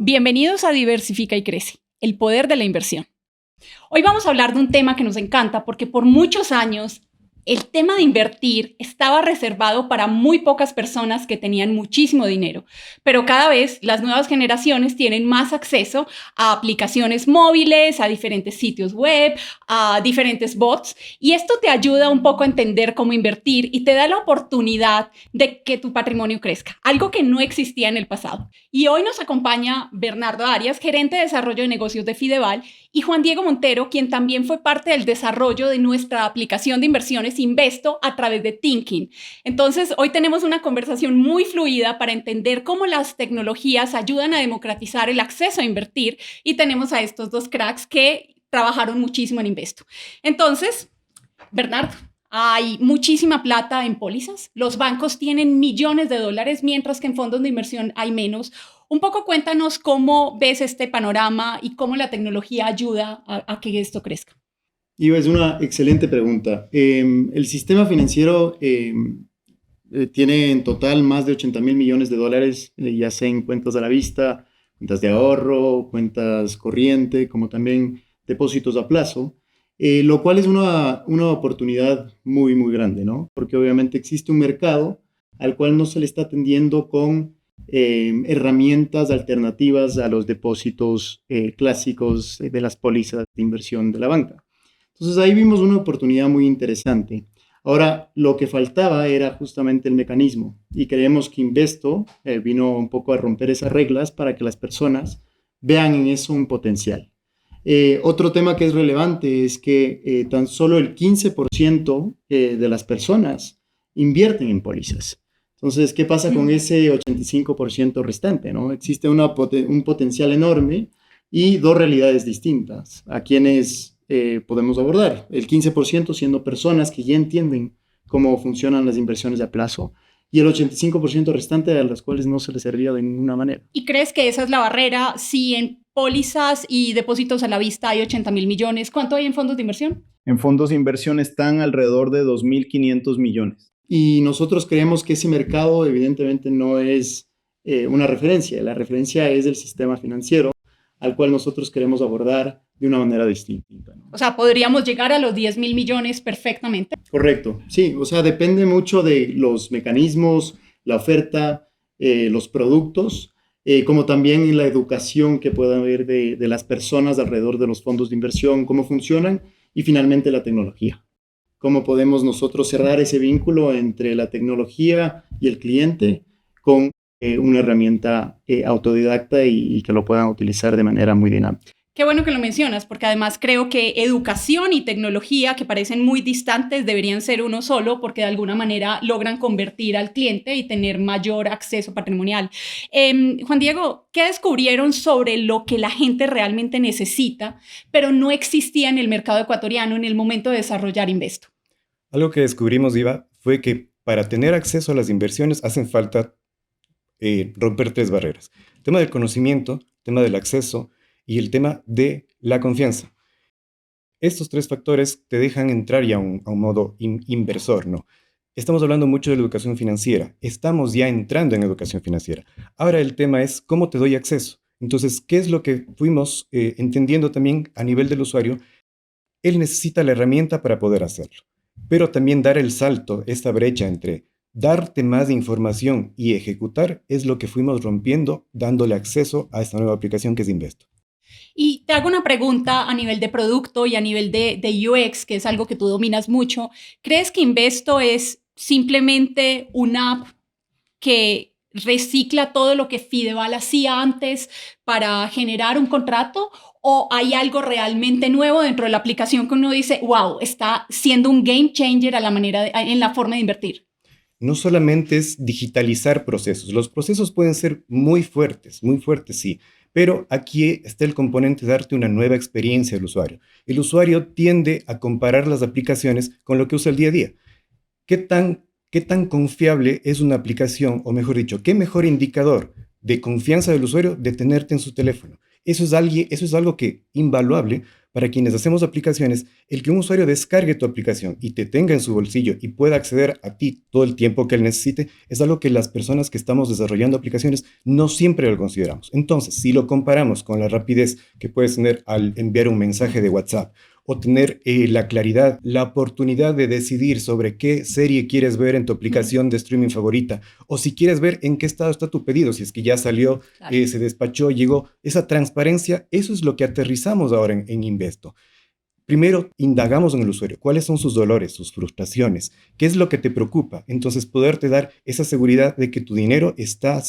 Bienvenidos a Diversifica y Crece, el poder de la inversión. Hoy vamos a hablar de un tema que nos encanta porque por muchos años el tema de invertir estaba reservado para muy pocas personas que tenían muchísimo dinero, pero cada vez las nuevas generaciones tienen más acceso a aplicaciones móviles, a diferentes sitios web, a diferentes bots, y esto te ayuda un poco a entender cómo invertir y te da la oportunidad de que tu patrimonio crezca, algo que no existía en el pasado. Y hoy nos acompaña Bernardo Arias, gerente de desarrollo de negocios de Fideval, y Juan Diego Montero, quien también fue parte del desarrollo de nuestra aplicación de inversiones Investo a través de Thinking. Entonces, hoy tenemos una conversación muy fluida para entender cómo las tecnologías ayudan a democratizar el acceso a invertir, y tenemos a estos dos cracks que trabajaron muchísimo en Investo. Entonces, Bernardo, hay muchísima plata en pólizas. Los bancos tienen millones de dólares, mientras que en fondos de inversión hay menos. Un poco cuéntanos cómo ves este panorama y cómo la tecnología ayuda a que esto crezca. Iva, es una excelente pregunta. El sistema financiero tiene en total más de 80.000 millones de dólares, ya sea en cuentas a la vista, cuentas de ahorro, cuentas corriente, como también depósitos a plazo, lo cual es una oportunidad muy, muy grande, ¿no? Porque obviamente existe un mercado al cual no se le está atendiendo con herramientas alternativas a los depósitos clásicos de las pólizas de inversión de la banca. Entonces ahí vimos una oportunidad muy interesante. Ahora, lo que faltaba era justamente el mecanismo, y creemos que Investo vino un poco a romper esas reglas para que las personas vean en eso un potencial. Otro tema que es relevante es que tan solo el 15% de las personas invierten en pólizas. Entonces, ¿qué pasa con ese 85% restante, ¿no? Existe un potencial enorme y dos realidades distintas a quienes podemos abordar. El 15% siendo personas que ya entienden cómo funcionan las inversiones a plazo, y el 85% restante a las cuales no se les servía de ninguna manera. ¿Y crees que esa es la barrera? Si en pólizas y depósitos a la vista hay 80.000 millones, ¿cuánto hay en fondos de inversión? En fondos de inversión están alrededor de 2.500 millones. Y nosotros creemos que ese mercado evidentemente no es una referencia. La referencia es el sistema financiero al cual nosotros queremos abordar de una manera distinta, ¿no? O sea, podríamos llegar a los 10.000 millones perfectamente. Correcto, sí. O sea, depende mucho de los mecanismos, la oferta, los productos, como también la educación que pueda haber de las personas alrededor de los fondos de inversión, cómo funcionan, y finalmente la tecnología. Cómo podemos nosotros cerrar ese vínculo entre la tecnología y el cliente con una herramienta autodidacta y que lo puedan utilizar de manera muy dinámica. Qué bueno que lo mencionas, porque además creo que educación y tecnología, que parecen muy distantes, deberían ser uno solo, porque de alguna manera logran convertir al cliente y tener mayor acceso patrimonial. Juan Diego, ¿qué descubrieron sobre lo que la gente realmente necesita, pero no existía en el mercado ecuatoriano en el momento de desarrollar Investo? Algo que descubrimos, Iva, fue que para tener acceso a las inversiones hacen falta romper tres barreras. El tema del conocimiento, el tema del acceso y el tema de la confianza. Estos tres factores te dejan entrar ya a un modo inversor, ¿no? Estamos hablando mucho de la educación financiera. Estamos ya entrando en educación financiera. Ahora el tema es cómo te doy acceso. Entonces, ¿qué es lo que fuimos entendiendo también a nivel del usuario? Él necesita la herramienta para poder hacerlo, pero también dar el salto, esta brecha entre darte más información y ejecutar, es lo que fuimos rompiendo, dándole acceso a esta nueva aplicación que es Investo. Y te hago una pregunta a nivel de producto y a nivel de UX, que es algo que tú dominas mucho. ¿Crees que Investo es simplemente una app que recicla todo lo que Fideval hacía antes para generar un contrato, o hay algo realmente nuevo dentro de la aplicación que uno dice, wow, está siendo un game changer a la manera en la forma de invertir? No solamente es digitalizar procesos. Los procesos pueden ser muy fuertes, sí, pero aquí está el componente de darte una nueva experiencia al usuario. El usuario tiende a comparar las aplicaciones con lo que usa el día a día. ¿Qué tan confiable es una aplicación? O mejor dicho, ¿qué mejor indicador de confianza del usuario de tenerte en su teléfono? Eso es algo que invaluable, para quienes hacemos aplicaciones, el que un usuario descargue tu aplicación y te tenga en su bolsillo y pueda acceder a ti todo el tiempo que él necesite, es algo que las personas que estamos desarrollando aplicaciones no siempre lo consideramos. Entonces, si lo comparamos con la rapidez que puedes tener al enviar un mensaje de WhatsApp, o tener la claridad, la oportunidad de decidir sobre qué serie quieres ver en tu aplicación de streaming favorita, o si quieres ver en qué estado está tu pedido, si es que ya salió, Claro. se despachó, llegó. Esa transparencia, eso es lo que aterrizamos ahora en Investo. Primero, indagamos en el usuario, cuáles son sus dolores, sus frustraciones, qué es lo que te preocupa. Entonces, poderte dar esa seguridad de que tu dinero está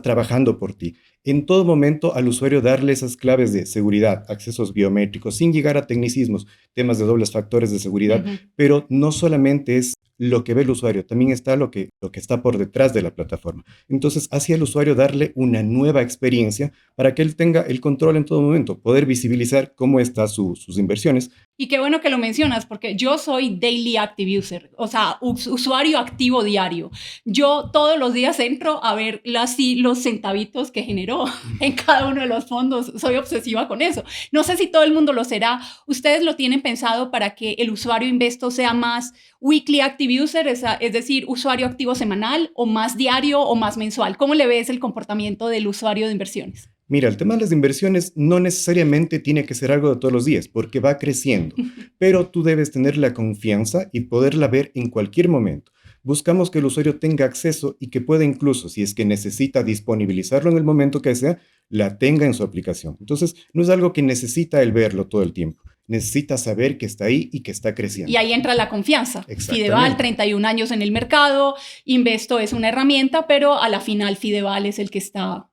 trabajando por ti. En todo momento al usuario darle esas claves de seguridad, accesos biométricos, sin llegar a tecnicismos, temas de dobles factores de seguridad, pero no solamente es lo que ve el usuario, también está lo que está por detrás de la plataforma. Entonces, hacia el usuario darle una nueva experiencia para que él tenga el control en todo momento, poder visibilizar cómo están sus inversiones. Y qué bueno que lo mencionas, porque yo soy daily active user, o sea, usuario activo diario. Yo todos los días entro a ver los centavitos que generó en cada uno de los fondos. Soy obsesiva con eso. No sé si todo el mundo lo será. ¿Ustedes lo tienen pensado para que el usuario Investo sea más weekly active user, es decir, usuario activo semanal, o más diario o más mensual? ¿Cómo le ves el comportamiento del usuario de inversiones? Mira, el tema de las inversiones no necesariamente tiene que ser algo de todos los días, porque va creciendo, pero tú debes tener la confianza y poderla ver en cualquier momento. Buscamos que el usuario tenga acceso y que pueda incluso, si es que necesita disponibilizarlo en el momento que sea, la tenga en su aplicación. Entonces, no es algo que necesita el verlo todo el tiempo. Necesita saber que está ahí y que está creciendo. Y ahí entra la confianza. Exactamente. Fideval, 31 años en el mercado, Investo es una herramienta, pero a la final Fideval es el que está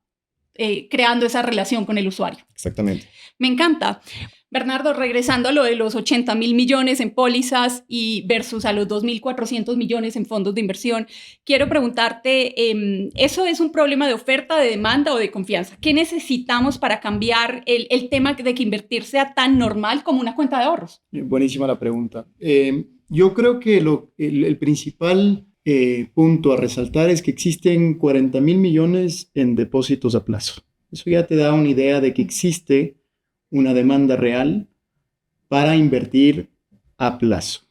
creando esa relación con el usuario. Exactamente. Me encanta. Bernardo, regresando a lo de los 80.000 millones en pólizas y versus a los 2.400 millones en fondos de inversión, quiero preguntarte, ¿eso es un problema de oferta, de demanda o de confianza? ¿Qué necesitamos para cambiar el tema de que invertir sea tan normal como una cuenta de ahorros? Buenísima la pregunta. Yo creo que el principal punto a resaltar es que existen 40.000 millones en depósitos a plazo. Eso ya te da una idea de que existe una demanda real para invertir a plazo.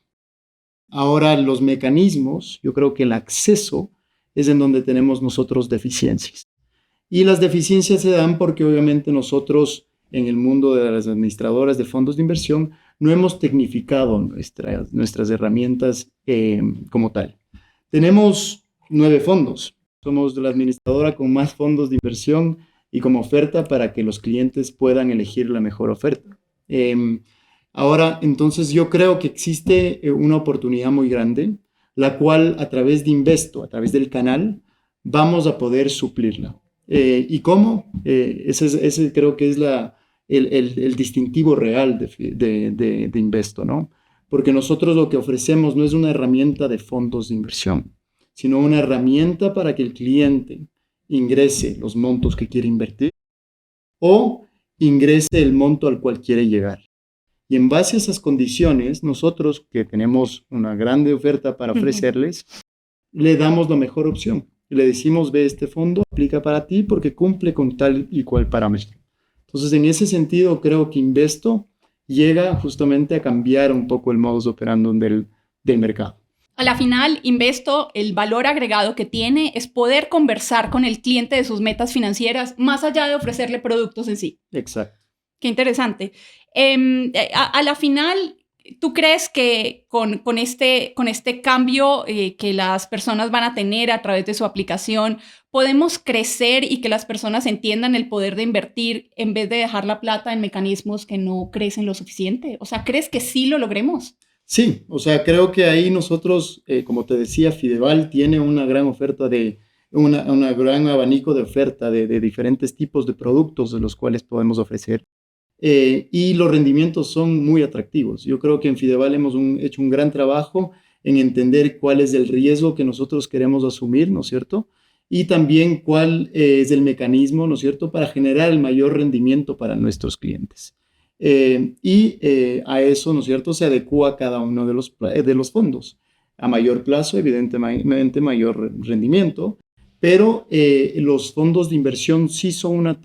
Ahora, los mecanismos, yo creo que el acceso es en donde tenemos nosotros deficiencias. Y las deficiencias se dan porque obviamente nosotros en el mundo de las administradoras de fondos de inversión no hemos tecnificado nuestras herramientas como tal. Tenemos 9 fondos. Somos la administradora con más fondos de inversión y como oferta para que los clientes puedan elegir la mejor oferta. Ahora, entonces yo creo que existe una oportunidad muy grande, la cual a través de Investo, a través del canal, vamos a poder suplirla. ¿Y cómo? Ese creo que es el distintivo real de Investo, ¿no? Porque nosotros lo que ofrecemos no es una herramienta de fondos de inversión, sino una herramienta para que el cliente ingrese los montos que quiere invertir o ingrese el monto al cual quiere llegar. Y en base a esas condiciones, nosotros que tenemos una grande oferta para ofrecerles, le damos la mejor opción. Le decimos, ve, este fondo aplica para ti porque cumple con tal y cual parámetro. Entonces, en ese sentido, creo que Investo llega justamente a cambiar un poco el modus operandi del mercado. A la final, Investo, el valor agregado que tiene es poder conversar con el cliente de sus metas financieras más allá de ofrecerle productos en sí. Exacto. Qué interesante. A la final, ¿tú crees que con este cambio que las personas van a tener a través de su aplicación, podemos crecer y que las personas entiendan el poder de invertir en vez de dejar la plata en mecanismos que no crecen lo suficiente? O sea, ¿crees que sí lo logremos? Sí, o sea, creo que ahí nosotros, como te decía, Fideval tiene una gran oferta una gran abanico de oferta de diferentes tipos de productos de los cuales podemos ofrecer. Y los rendimientos son muy atractivos. Yo creo que en Fideval hemos hecho un gran trabajo en entender cuál es el riesgo que nosotros queremos asumir, ¿no es cierto? Y también cuál es el mecanismo, ¿no es cierto?, para generar el mayor rendimiento para nuestros clientes. A eso, ¿no es cierto?, se adecua cada uno de los fondos. A mayor plazo, evidentemente, mayor rendimiento, pero los fondos de inversión sí son una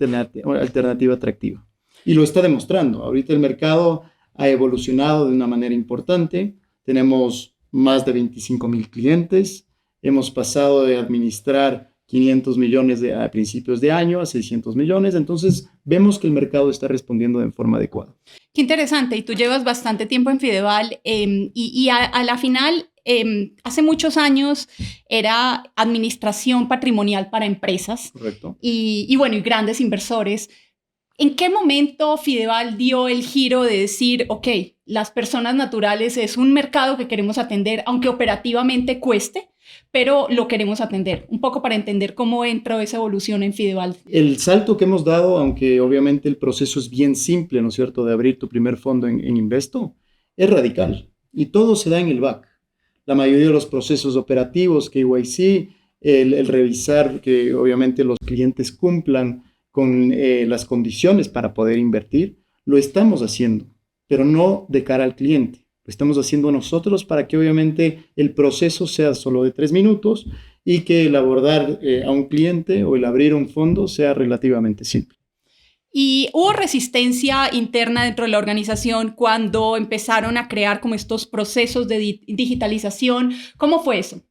alternativa atractiva. Y lo está demostrando. Ahorita el mercado ha evolucionado de una manera importante. Tenemos más de 25,000 clientes. Hemos pasado de administrar 500 millones a principios de año a 600 millones. Entonces, vemos que el mercado está respondiendo de forma adecuada. Qué interesante. Y tú llevas bastante tiempo en Fideval y a la final, hace muchos años era administración patrimonial para empresas. Correcto. Y bueno, y grandes inversores. ¿En qué momento Fideval dio el giro de decir, ok, las personas naturales es un mercado que queremos atender, aunque operativamente cueste, pero lo queremos atender? Un poco para entender cómo entró esa evolución en Fideval. El salto que hemos dado, aunque obviamente el proceso es bien simple, ¿no es cierto?, de abrir tu primer fondo en Investo, es radical. Y todo se da en el back. La mayoría de los procesos operativos, KYC, el revisar que obviamente los clientes cumplan con las condiciones para poder invertir, lo estamos haciendo, pero no de cara al cliente. Lo estamos haciendo nosotros para que obviamente el proceso sea solo de 3 minutos y que el abordar a un cliente o el abrir un fondo sea relativamente simple. ¿Y hubo resistencia interna dentro de la organización cuando empezaron a crear como estos procesos de digitalización? ¿Cómo fue eso?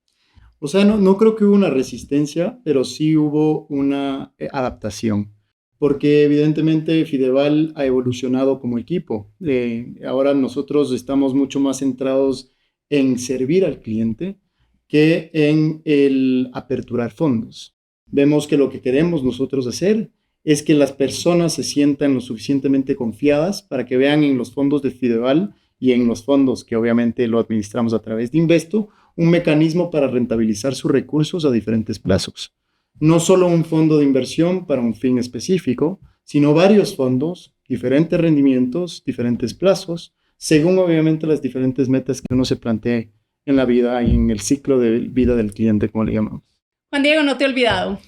O sea, no creo que hubo una resistencia, pero sí hubo una adaptación. Porque evidentemente Fideval ha evolucionado como equipo. Ahora nosotros estamos mucho más centrados en servir al cliente que en el aperturar fondos. Vemos que lo que queremos nosotros hacer es que las personas se sientan lo suficientemente confiadas para que vean en los fondos de Fideval y en los fondos que obviamente lo administramos a través de Investo, un mecanismo para rentabilizar sus recursos a diferentes plazos. No solo un fondo de inversión para un fin específico, sino varios fondos, diferentes rendimientos, diferentes plazos, según obviamente las diferentes metas que uno se plantee en la vida y en el ciclo de vida del cliente, como le llamamos. Juan Diego, no te he olvidado.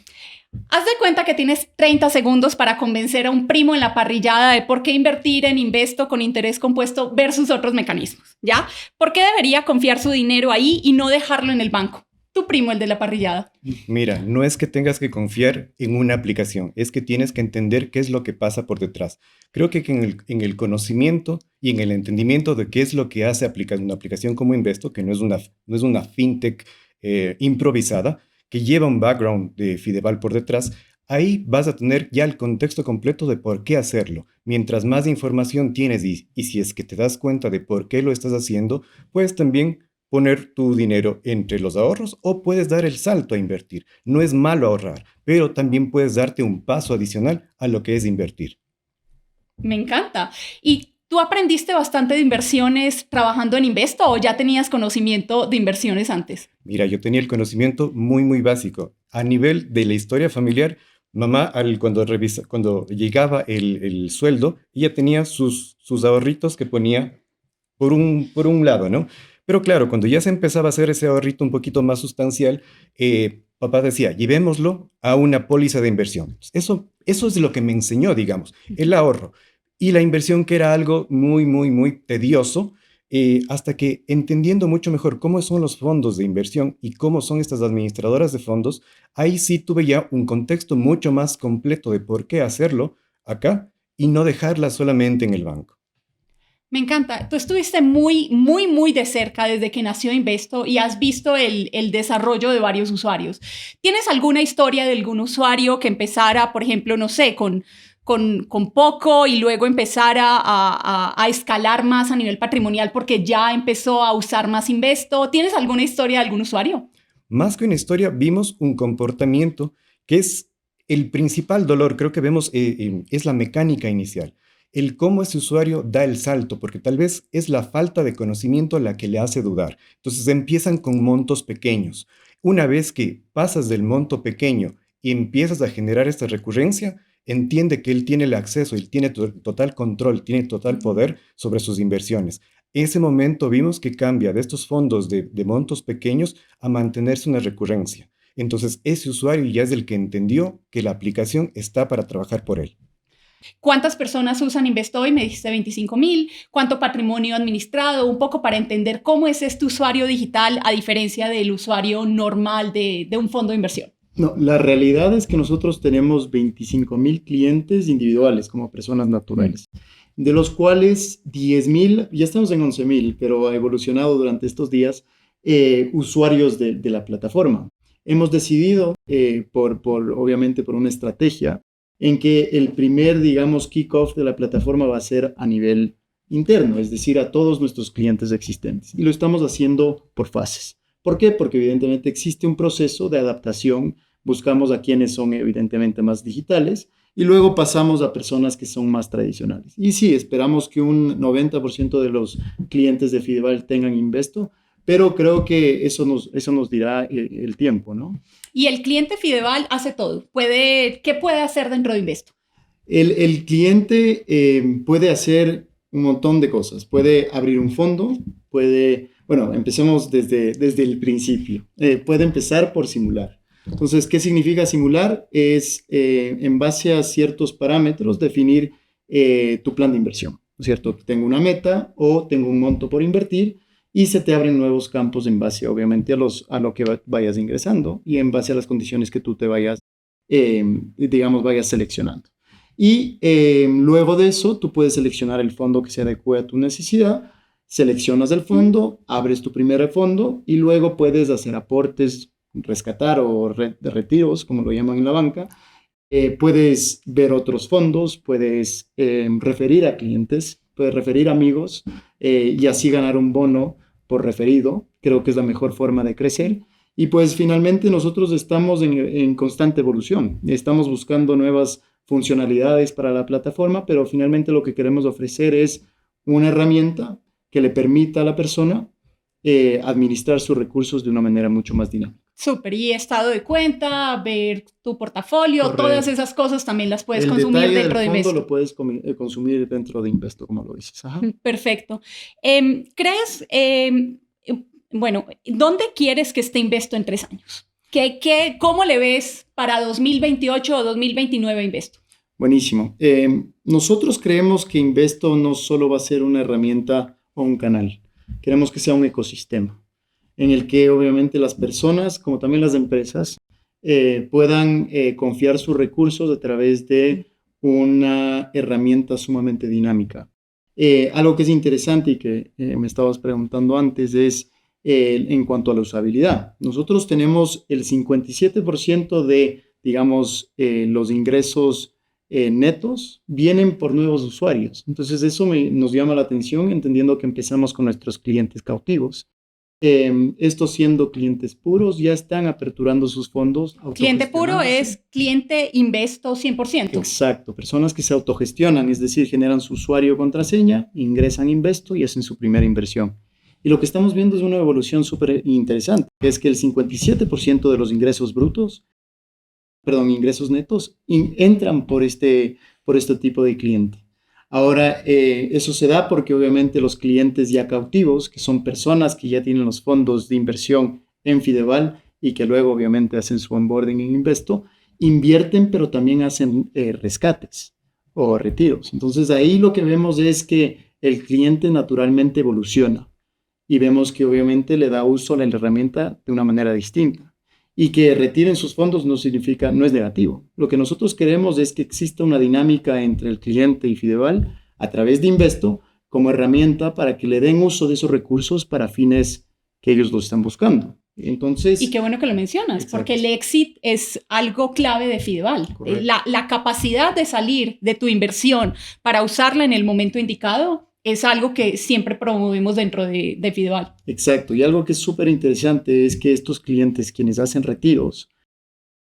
Haz de cuenta que tienes 30 segundos para convencer a un primo en la parrillada de por qué invertir en Investo con interés compuesto versus otros mecanismos, ¿ya? ¿Por qué debería confiar su dinero ahí y no dejarlo en el banco? Tu primo, el de la parrillada. Mira, no es que tengas que confiar en una aplicación, es que tienes que entender qué es lo que pasa por detrás. Creo que en el conocimiento y en el entendimiento de qué es lo que hace una aplicación como Investo, que no es una fintech improvisada, que lleva un background de Fideval por detrás, ahí vas a tener ya el contexto completo de por qué hacerlo. Mientras más información tienes y si es que te das cuenta de por qué lo estás haciendo, puedes también poner tu dinero entre los ahorros o puedes dar el salto a invertir. No es malo ahorrar, pero también puedes darte un paso adicional a lo que es invertir. Me encanta. ¿Y tú aprendiste bastante de inversiones trabajando en Investo o ya tenías conocimiento de inversiones antes? Mira, yo tenía el conocimiento muy básico. A nivel de la historia familiar, mamá, cuando llegaba el sueldo, ella tenía sus ahorritos que ponía por un lado, ¿no? Pero claro, cuando ya se empezaba a hacer ese ahorrito un poquito más sustancial, papá decía, llevémoslo a una póliza de inversión. Eso es lo que me enseñó, digamos, el ahorro. Y la inversión, que era algo muy tedioso, hasta que entendiendo mucho mejor cómo son los fondos de inversión y cómo son estas administradoras de fondos, ahí sí tuve ya un contexto mucho más completo de por qué hacerlo acá y no dejarla solamente en el banco. Me encanta. Tú estuviste muy de cerca desde que nació Investo y has visto el desarrollo de varios usuarios. ¿Tienes alguna historia de algún usuario que empezara, por ejemplo, no sé, con poco y luego empezara a escalar más a nivel patrimonial porque ya empezó a usar más Investo? ¿Tienes alguna historia de algún usuario? Más que una historia, vimos un comportamiento que es el principal dolor. Creo que vemos es la mecánica inicial. El cómo ese usuario da el salto, porque tal vez es la falta de conocimiento la que le hace dudar. Entonces empiezan con montos pequeños. Una vez que pasas del monto pequeño y empiezas a generar esta recurrencia, entiende que él tiene el acceso, él tiene total control, tiene total poder sobre sus inversiones. En ese momento vimos que cambia de estos fondos de montos pequeños a mantenerse una recurrencia. Entonces ese usuario ya es el que entendió que la aplicación está para trabajar por él. ¿Cuántas personas usan Investo hoy? Me dijiste 25,000. ¿Cuánto patrimonio administrado? Un poco para entender cómo es este usuario digital a diferencia del usuario normal de un fondo de inversión. No, la realidad es que nosotros tenemos 25,000 clientes individuales como personas naturales, de los cuales 10,000, ya estamos en 11,000, pero ha evolucionado durante estos días, usuarios de la plataforma. Hemos decidido, obviamente por una estrategia, en que el primer, digamos, kickoff de la plataforma va a ser a nivel interno, es decir, a todos nuestros clientes existentes. Y lo estamos haciendo por fases. ¿Por qué? Porque evidentemente existe un proceso de adaptación. Buscamos a quienes son evidentemente más digitales y luego pasamos a personas que son más tradicionales. Y sí, esperamos que un 90% de los clientes de Fideval tengan Investo, pero creo que eso nos dirá el tiempo, ¿no? Y el cliente Fideval hace todo. ¿Qué puede hacer dentro de Investo? El cliente puede hacer un montón de cosas. Puede abrir un fondo, bueno, empecemos desde el principio. Puede empezar por simular. Entonces, ¿qué significa simular? Es, en base a ciertos parámetros, definir tu plan de inversión, ¿no es cierto? Tengo una meta o tengo un monto por invertir y se te abren nuevos campos en base, obviamente, a lo que vayas ingresando y en base a las condiciones que tú te vayas, vayas seleccionando. Y luego de eso, tú puedes seleccionar el fondo que se adecue a tu necesidad, seleccionas el fondo, abres tu primer fondo y luego puedes hacer aportes, rescatar o de retiros, como lo llaman en la banca. Puedes ver otros fondos, puedes referir a clientes, puedes referir amigos y así ganar un bono por referido. Creo que es la mejor forma de crecer. Y pues finalmente nosotros estamos en constante evolución. Estamos buscando nuevas funcionalidades para la plataforma, pero finalmente lo que queremos ofrecer es una herramienta que le permita a la persona administrar sus recursos de una manera mucho más dinámica. Súper, y estado de cuenta, ver tu portafolio, Correcto. Todas esas cosas también las puedes el consumir detalle dentro de del fondo Investo. lo puedes consumir dentro de Investo, como lo dices. Ajá. Perfecto. ¿Crees, bueno, dónde quieres que esté Investo en 3 años? ¿Cómo le ves para 2028 o 2029 Investo? Buenísimo. Nosotros creemos que Investo no solo va a ser una herramienta o un canal, queremos que sea un ecosistema en el que obviamente las personas, como también las empresas, puedan confiar sus recursos a través de una herramienta sumamente dinámica. Algo que es interesante y que me estabas preguntando antes es en cuanto a la usabilidad. Nosotros tenemos el 57% de, digamos, los ingresos netos vienen por nuevos usuarios. Entonces eso nos llama la atención, entendiendo que empezamos con nuestros clientes cautivos. Estos siendo clientes puros ya están aperturando sus fondos. Cliente puro es cliente Investo 100%. Exacto, personas que se autogestionan, es decir, generan su usuario o contraseña, ingresan Investo y hacen su primera inversión. Y lo que estamos viendo es una evolución súper interesante, que es que el 57% de los ingresos netos entran por este tipo de cliente. Ahora, eso se da porque obviamente los clientes ya cautivos, que son personas que ya tienen los fondos de inversión en Fideval y que luego obviamente hacen su onboarding en Investo, invierten pero también hacen rescates o retiros. Entonces ahí lo que vemos es que el cliente naturalmente evoluciona y vemos que obviamente le da uso a la herramienta de una manera distinta. Y que retiren sus fondos no es negativo. Lo que nosotros queremos es que exista una dinámica entre el cliente y Fideval a través de Investo como herramienta para que le den uso de esos recursos para fines que ellos lo están buscando. Entonces, y qué bueno que lo mencionas, exacto. Porque el exit es algo clave de Fideval. La capacidad de salir de tu inversión para usarla en el momento indicado es algo que siempre promovemos dentro de Fideval. Exacto, y algo que es súper interesante es que estos clientes, quienes hacen retiros,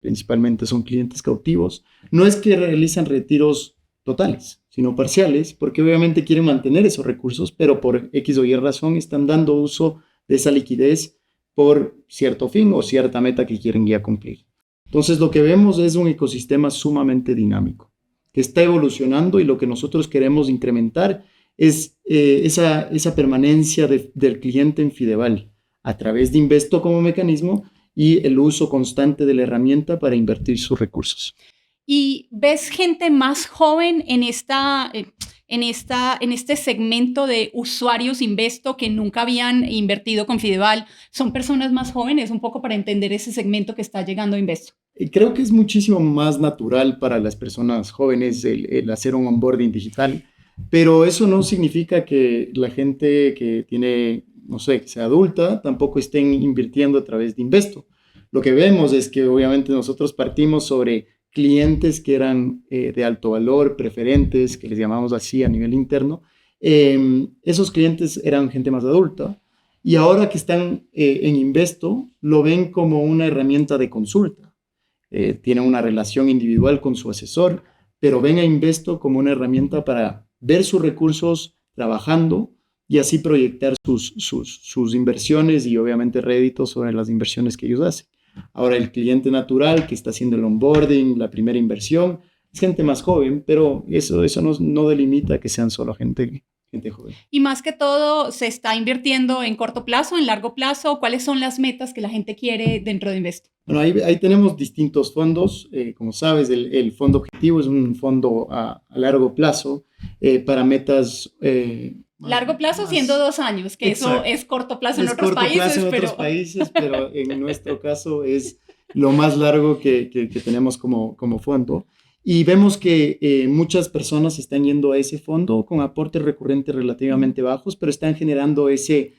principalmente son clientes cautivos, no es que realizan retiros totales, sino parciales, porque obviamente quieren mantener esos recursos, pero por X o Y razón están dando uso de esa liquidez por cierto fin o cierta meta que quieren ya cumplir. Entonces lo que vemos es un ecosistema sumamente dinámico, que está evolucionando y lo que nosotros queremos incrementar es esa permanencia del cliente en Fideval a través de Investo como mecanismo y el uso constante de la herramienta para invertir sus recursos. ¿Y ves gente más joven en este segmento de usuarios Investo que nunca habían invertido con Fideval? ¿Son personas más jóvenes? Un poco para entender ese segmento que está llegando a Investo. Creo que es muchísimo más natural para las personas jóvenes el hacer un onboarding digital, pero eso no significa que la gente que tiene, no sé, que sea adulta, tampoco estén invirtiendo a través de Investo. Lo que vemos es que obviamente nosotros partimos sobre clientes que eran de alto valor, preferentes, que les llamamos así a nivel interno. Esos clientes eran gente más adulta y ahora que están en Investo, lo ven como una herramienta de consulta. Tienen una relación individual con su asesor, pero ven a Investo como una herramienta para ver sus recursos trabajando y así proyectar sus inversiones y obviamente réditos sobre las inversiones que ellos hacen. Ahora el cliente natural que está haciendo el onboarding, la primera inversión, es gente más joven, pero eso no delimita que sean solo gente joven. Y más que todo, ¿se está invirtiendo en corto plazo, en largo plazo? ¿Cuáles son las metas que la gente quiere dentro de Investo? Bueno, ahí tenemos distintos fondos. Como sabes, el fondo objetivo es un fondo a largo plazo para metas... Largo plazo siendo 2 años, que exacto. Eso es corto plazo es en otros corto países. Plazo en otros países, pero en nuestro caso es lo más largo que tenemos como fondo. Y vemos que muchas personas están yendo a ese fondo con aportes recurrentes relativamente bajos, pero están generando ese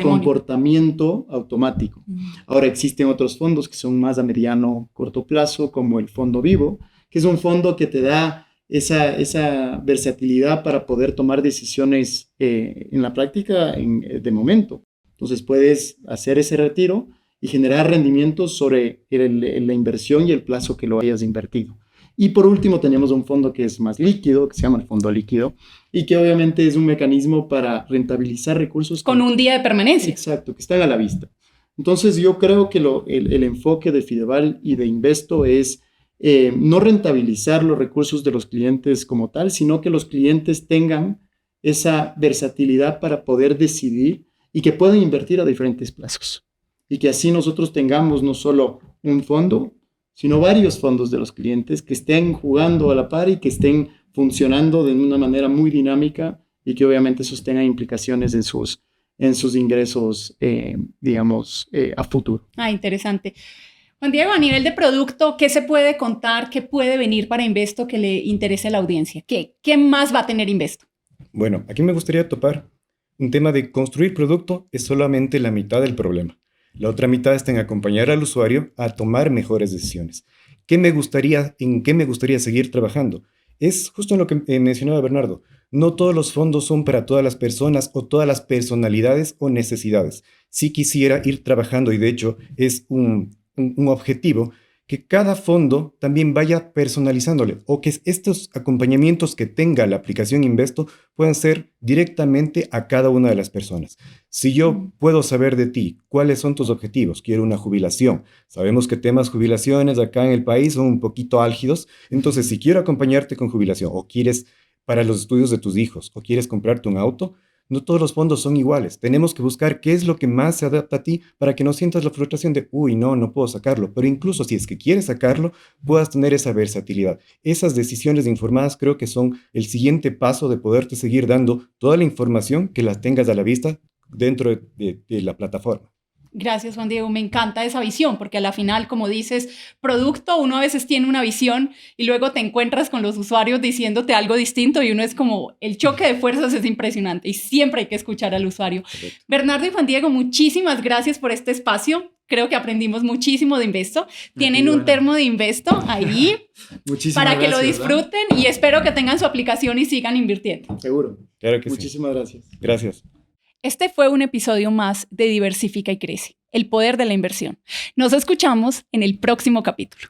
comportamiento automático. Ahora existen otros fondos que son más a mediano, corto plazo, como el fondo vivo, que es un fondo que te da esa versatilidad para poder tomar decisiones en la práctica de momento. Entonces puedes hacer ese retiro y generar rendimientos sobre la inversión y el plazo que lo hayas invertido. Y por último tenemos un fondo que es más líquido, que se llama el fondo líquido, y que obviamente es un mecanismo para rentabilizar recursos. Con un día de permanencia. Exacto, que están a la vista. Entonces yo creo que el enfoque de Fideval y de Investo es no rentabilizar los recursos de los clientes como tal, sino que los clientes tengan esa versatilidad para poder decidir y que puedan invertir a diferentes plazos. Y que así nosotros tengamos no solo un fondo, sino varios fondos de los clientes que estén jugando a la par y que estén funcionando de una manera muy dinámica y que obviamente eso tenga implicaciones en sus ingresos, a futuro. Interesante. Juan Diego, a nivel de producto, ¿qué se puede contar? ¿Qué puede venir para Investo que le interese a la audiencia? ¿Qué más va a tener Investo? Bueno, aquí me gustaría topar un tema de construir producto es solamente la mitad del problema. La otra mitad está en acompañar al usuario a tomar mejores decisiones. ¿En qué me gustaría seguir trabajando? Es justo en lo que mencionaba Bernardo. No todos los fondos son para todas las personas o todas las personalidades o necesidades. Sí quisiera ir trabajando, y de hecho es un objetivo, que cada fondo también vaya personalizándole o que estos acompañamientos que tenga la aplicación Investo puedan ser directamente a cada una de las personas. Si yo puedo saber de ti cuáles son tus objetivos, quiero una jubilación, sabemos que temas jubilaciones acá en el país son un poquito álgidos, entonces si quiero acompañarte con jubilación o quieres para los estudios de tus hijos o quieres comprarte un auto, no todos los fondos son iguales. Tenemos que buscar qué es lo que más se adapta a ti para que no sientas la frustración de, no puedo sacarlo. Pero incluso si es que quieres sacarlo, puedas tener esa versatilidad. Esas decisiones informadas creo que son el siguiente paso de poderte seguir dando toda la información que las tengas a la vista dentro de la plataforma. Gracias, Juan Diego. Me encanta esa visión, porque a la final, como dices, producto, uno a veces tiene una visión y luego te encuentras con los usuarios diciéndote algo distinto y uno es como, el choque de fuerzas es impresionante y siempre hay que escuchar al usuario. Correcto. Bernardo y Juan Diego, muchísimas gracias por este espacio. Creo que aprendimos muchísimo de Investo. Tienen un termo de Investo ahí para que lo disfruten, ¿verdad? Y espero que tengan su aplicación y sigan invirtiendo. Seguro. Claro que Muchísimas gracias. Gracias. Este fue un episodio más de Diversifica y Crece, el poder de la inversión. Nos escuchamos en el próximo capítulo.